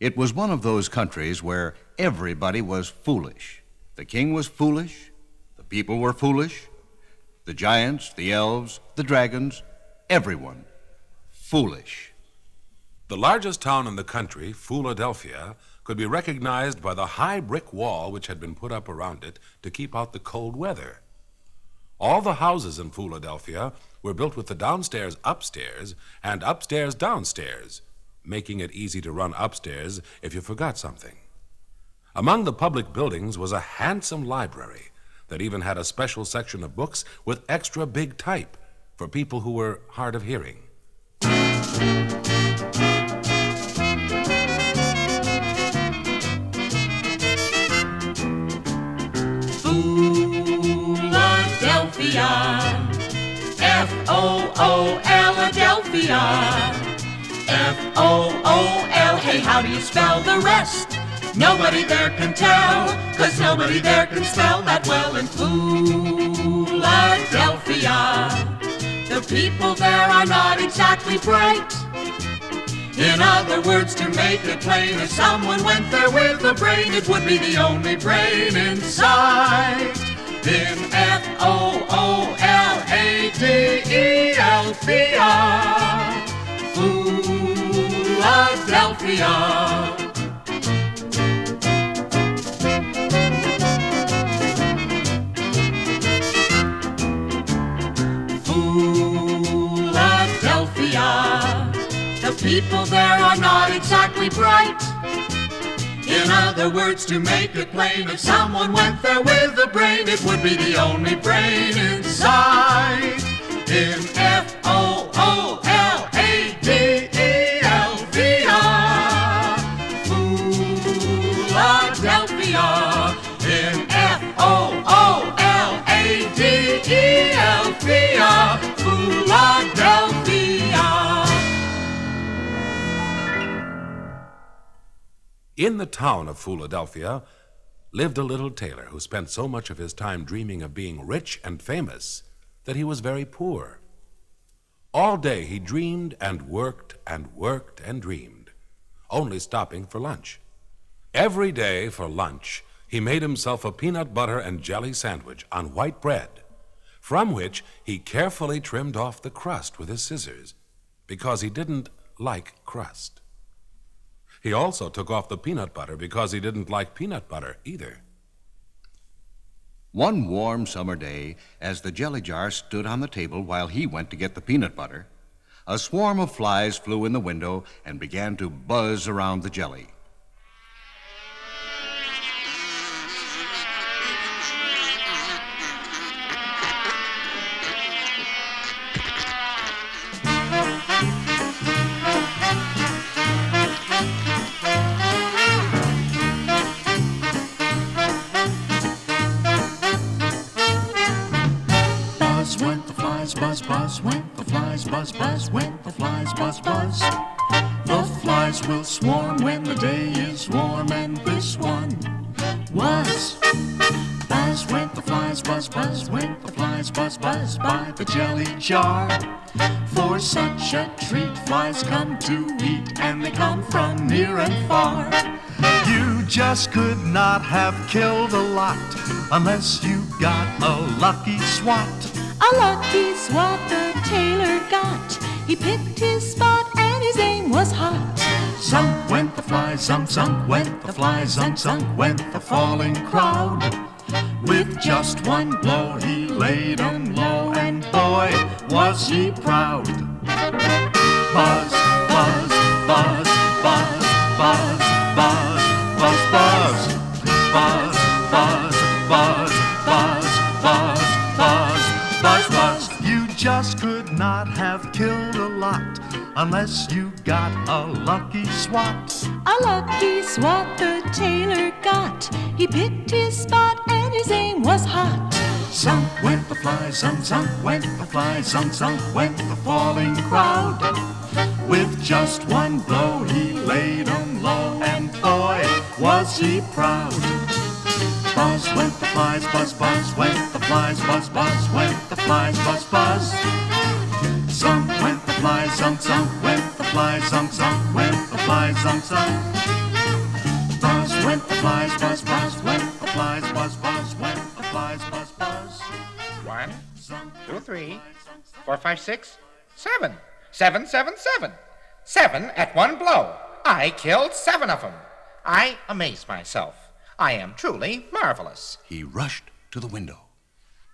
It was one of those countries where everybody was foolish. The king was foolish, the people were foolish, the giants, the elves, the dragons, everyone foolish. The largest town in the country, Fooladelphia, could be recognized by the high brick wall which had been put up around it to keep out the cold weather. All the houses in Fooladelphia were built with the downstairs upstairs and upstairs downstairs, making it easy to run upstairs if you forgot something. Among the public buildings was a handsome library that even had a special section of books with extra big type for people who were hard of hearing. Fooladelphia, F-O-O-L-Adelphia, F-O-O-L, hey, how do you spell the rest? Nobody there can tell, 'cause nobody there can spell that well. In Fooladelphia, the people there are not exactly bright. In other words, to make it plain, if someone went there with a brain, it would be the only brain in sight. In F-O-O-L-A-D-E-L-P-I, Fooladelphia. Fooladelphia, the people there are not exactly bright. In other words, to make it plain, if someone went there with a brain, it would be the only brain in sight. In F-O-O-L-A-D-E-L-V-I, Fooladelphia. In F-O-O-L-A-D-E-L-V-I, Fooladelphia. In the town of Fooladelphia lived a little tailor who spent so much of his time dreaming of being rich and famous that he was very poor. All day he dreamed and worked and worked and dreamed, only stopping for lunch. Every day for lunch he made himself a peanut butter and jelly sandwich on white bread, from which he carefully trimmed off the crust with his scissors, because he didn't like crust. He also took off the peanut butter because he didn't like peanut butter either. One warm summer day, as the jelly jar stood on the table while he went to get the peanut butter, a swarm of flies flew in the window and began to buzz around the jelly. Went the flies, buzz, buzz, went the flies, buzz, buzz, went the flies, buzz, buzz. The flies will swarm when the day is warm, and this one was. Buzz, went the flies, buzz, buzz, went the flies, buzz, buzz, by the jelly jar. For such a treat flies come to eat, and they come from near and far. You just could not have killed a lot unless you got a lucky swat. A lucky swat the tailor got. He picked his spot and his aim was hot. Zunk went the flies, zunk, zunk went the flies, zunk, zunk went the falling crowd. With just one blow he laid 'em low, and boy, was he proud. Buzz, buzz, buzz, buzz, buzz, buzz, buzz, buzz, buzz, buzz, buzz, buzz, buzz, buzz, buzz, buzz. You just could not have killed a lot unless you got a lucky swat. A lucky swat the tailor got. He picked his spot and his aim was hot. Zunk went the flies, zunk, zunk went the flies, zunk, zunk went the falling crowd. With just one blow he laid 'em low, and boy, was he proud. Buzz went the flies, buzz, buzz went the flies, buzz, buzz went the flies, buzz, buzz. Zunk went the flies, zunk, zunk went the flies, zunk, zunk went the flies, zunk, zunk. went the flies buzz buzz, went the flies buzz buzz, went the flies buzz buzz. 1, 2, 3, 4, 5, 6, 7. 7, 7, 7. 7 at one blow. I killed 7 of them. I amaze myself. I am truly marvelous. He rushed to the window.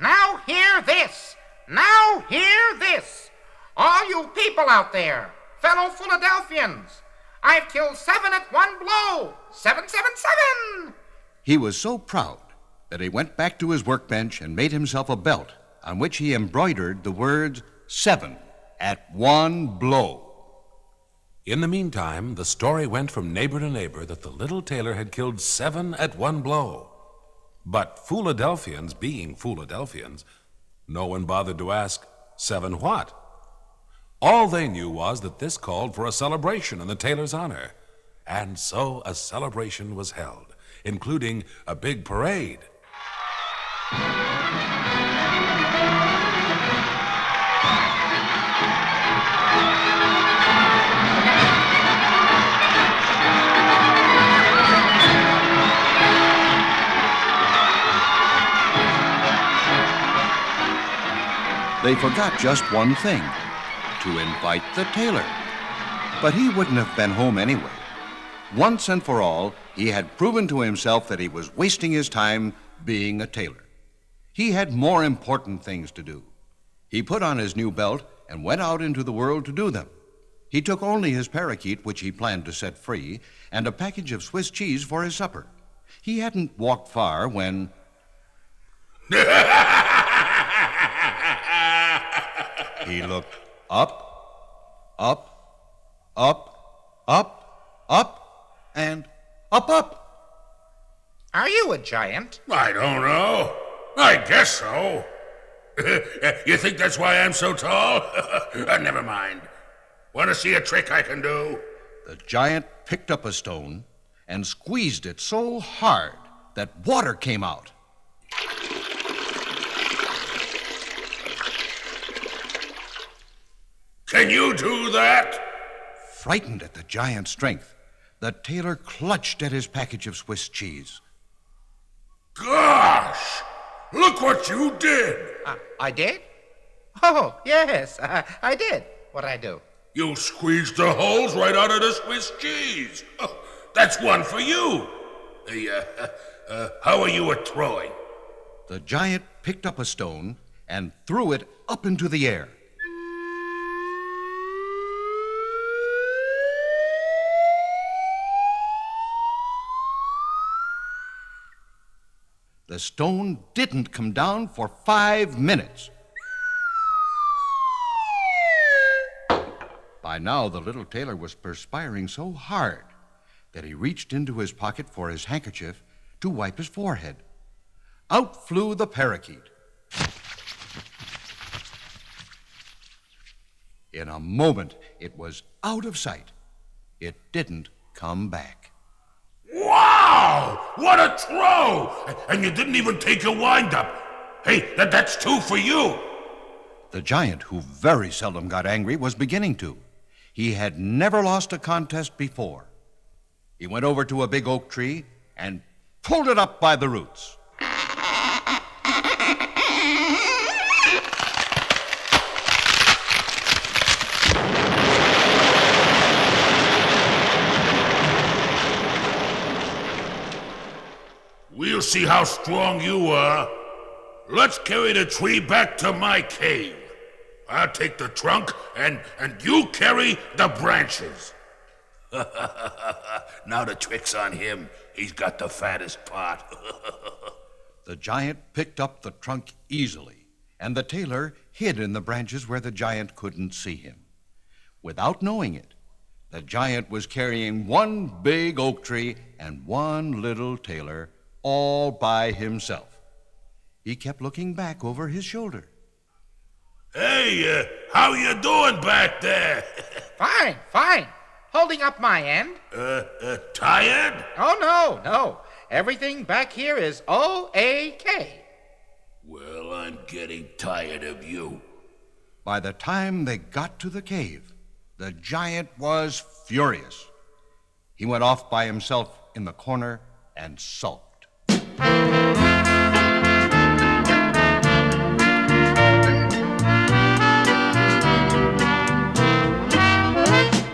Now hear this. Now hear this. All you people out there, fellow Fooladelphians, I've killed 7 at one blow. 7, 7, 7. He was so proud that he went back to his workbench and made himself a belt on which he embroidered the words 7 at one blow. In the meantime, the story went from neighbor to neighbor that the little tailor had killed 7 at one blow. But Fooladelphians being Fooladelphians, no one bothered to ask, 7 what? All they knew was that this called for a celebration in the tailor's honor. And so a celebration was held, including a big parade. They forgot just one thing, to invite the tailor. But he wouldn't have been home anyway. Once and for all, he had proven to himself that he was wasting his time being a tailor. He had more important things to do. He put on his new belt and went out into the world to do them. He took only his parakeet, which he planned to set free, and a package of Swiss cheese for his supper. He hadn't walked far when... He looked up, and up. Are you a giant? I don't know. I guess so. You think that's why I'm so tall? Never mind. Want to see a trick I can do? The giant picked up a stone and squeezed it so hard that water came out. Can you do that? Frightened at the giant's strength, the tailor clutched at his package of Swiss cheese. Gosh! Look what you did! I did? Oh, yes, I did. What'd I do? You squeezed the holes right out of the Swiss cheese. Oh, that's one for you. Hey, how are you at throwing? The giant picked up a stone and threw it up into the air. The stone didn't come down for 5 minutes. By now, the little tailor was perspiring so hard that he reached into his pocket for his handkerchief to wipe his forehead. Out flew the parakeet. In a moment, it was out of sight. It didn't come back. Wow! What a throw! And you didn't even take your wind-up. Hey, that's 2 for you. The giant, who very seldom got angry, was beginning to. He had never lost a contest before. He went over to a big oak tree and pulled it up by the roots. We'll see how strong you are. Let's carry the tree back to my cave. I'll take the trunk, and you carry the branches. Now the trick's on him. He's got the fattest part. The giant picked up the trunk easily, and the tailor hid in the branches where the giant couldn't see him. Without knowing it, the giant was carrying one big oak tree and one little tailor all by himself. He kept looking back over his shoulder. Hey, how you doing back there? Fine. Holding up my end. Tired? Oh, no. Everything back here is O-A-K. Well, I'm getting tired of you. By the time they got to the cave, the giant was furious. He went off by himself in the corner and sulked.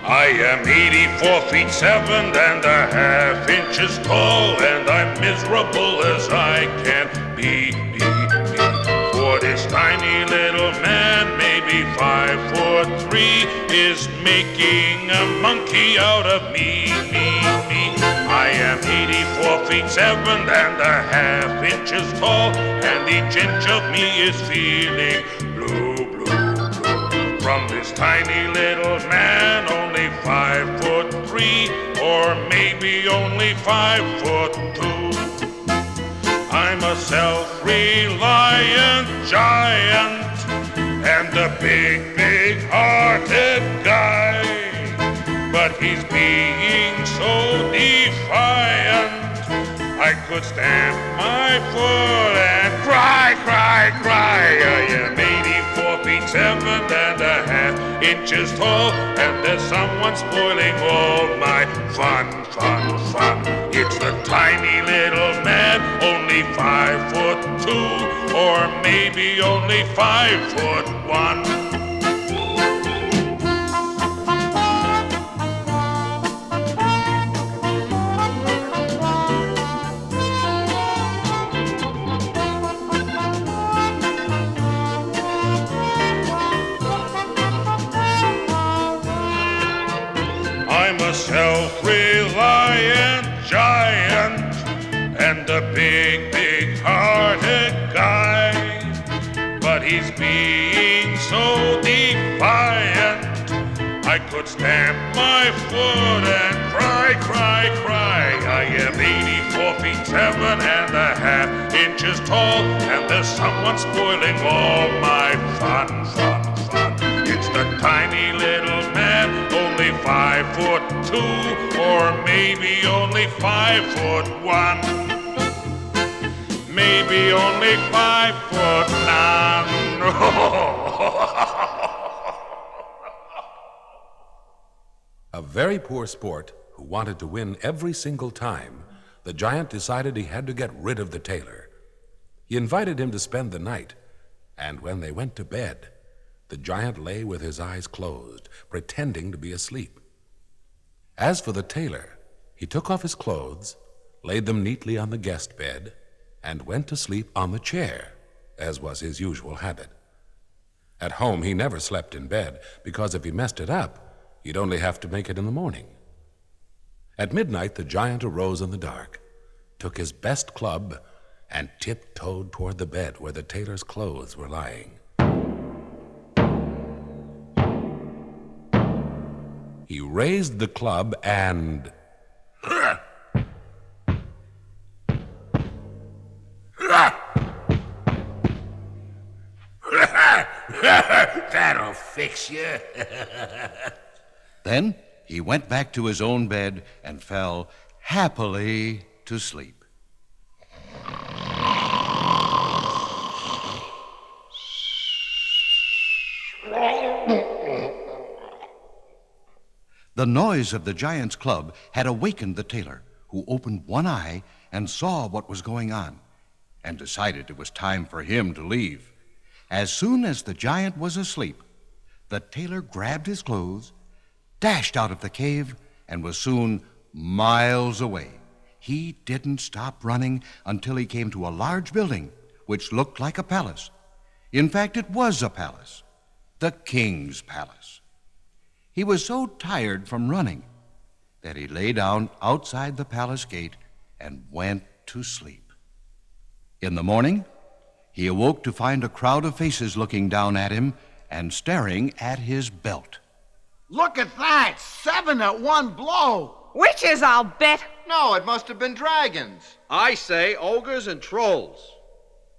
I am 84 feet 7.5 inches tall, and I'm miserable as I can be. For this tiny little man, maybe 5'3", is making a monkey out of me. I am 84 feet 7.5 inches tall, and each inch of me is feeling blue. From this tiny little man, only 5'3", or maybe only 5'2". I'm a self-reliant giant and a big-hearted guy, but he's being so defiant. I could stamp my foot and cry. I am 84 feet 7.5 inches tall, and there's someone spoiling all my fun. It's the tiny little man, only 5'2", or maybe only 5'1". I'm a self-reliant giant and a big-hearted guy, but he's being so defiant. I could stamp my foot and cry. I am 84 feet 7.5 inches tall, and there's someone spoiling all my fun. It's the tiny little man, only 5'2", or maybe only 5'1". Maybe only 5'9". A very poor sport who wanted to win every single time, the giant decided he had to get rid of the tailor. He invited him to spend the night, and when they went to bed, the giant lay with his eyes closed, pretending to be asleep. As for the tailor, he took off his clothes, laid them neatly on the guest bed, and went to sleep on the chair, as was his usual habit. At home, he never slept in bed, because if he messed it up, he'd only have to make it in the morning. At midnight, the giant arose in the dark, took his best club, and tiptoed toward the bed where the tailor's clothes were lying. He raised the club and... That'll fix you. Then he went back to his own bed and fell happily to sleep. The noise of the giant's club had awakened the tailor, who opened one eye and saw what was going on, and decided it was time for him to leave. As soon as the giant was asleep, the tailor grabbed his clothes, dashed out of the cave, and was soon miles away. He didn't stop running until he came to a large building, which looked like a palace. In fact, it was a palace, the king's palace. He was so tired from running that he lay down outside the palace gate and went to sleep. In the morning, he awoke to find a crowd of faces looking down at him and staring at his belt. Look at that! 7 at one blow! Witches, I'll bet. No, it must have been dragons. I say ogres and trolls.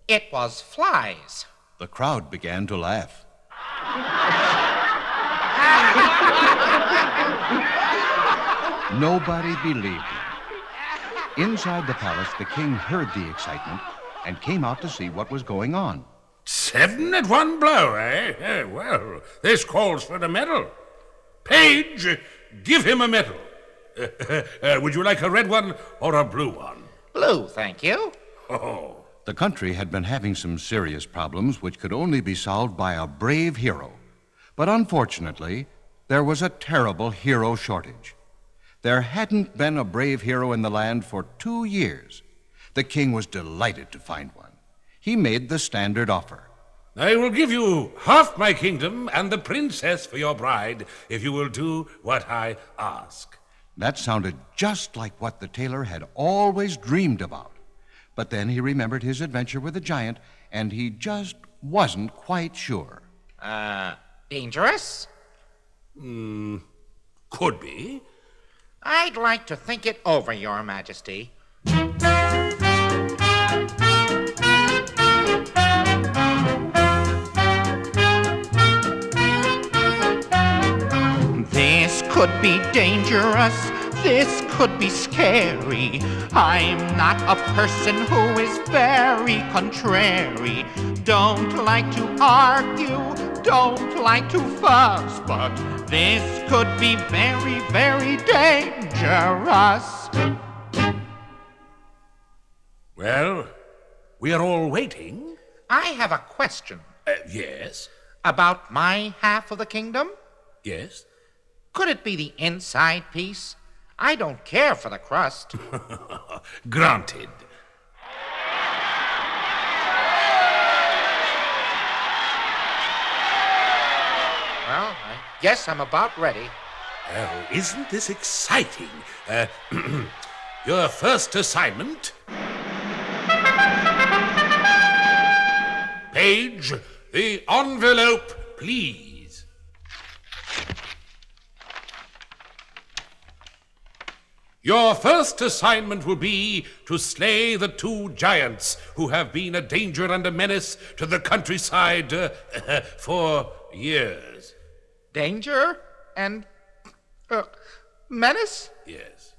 It was flies. The crowd began to laugh. Nobody believed him. Inside the palace, the king heard the excitement and came out to see what was going on. 7 at one blow, eh? Well, this calls for a medal. Page, give him a medal. Would you like a red one or a blue one? blue, thank you. Oh. The country had been having some serious problems which could only be solved by a brave hero. But unfortunately, there was a terrible hero shortage. There hadn't been a brave hero in the land for 2 years. The king was delighted to find one. He made the standard offer. I will give you half my kingdom and the princess for your bride if you will do what I ask. That sounded just like what the tailor had always dreamed about. But then he remembered his adventure with the giant, and he just wasn't quite sure. Dangerous? Could be. I'd like to think it over, Your Majesty. This could be dangerous, this could be scary. I'm not a person who is very contrary. Don't like to argue, don't like to fuss, but this could be very, very dangerous. Well, we are all waiting. I have a question. Yes. About my half of the kingdom? Yes. Could it be the inside piece? I don't care for the crust. Granted. Well, I guess I'm about ready. Oh, isn't this exciting? Your first assignment. Page, the envelope, please. Your first assignment will be to slay the 2 giants who have been a danger and a menace to the countryside for years. Danger and menace? Yes.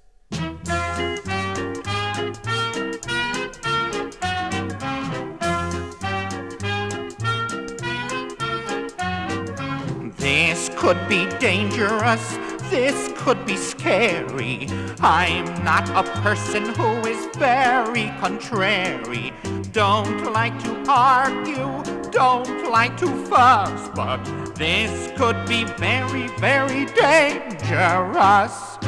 This could be dangerous, this could be scary. I'm not a person who is very contrary. Don't like to argue, don't like to fuss, but this could be very, very dangerous.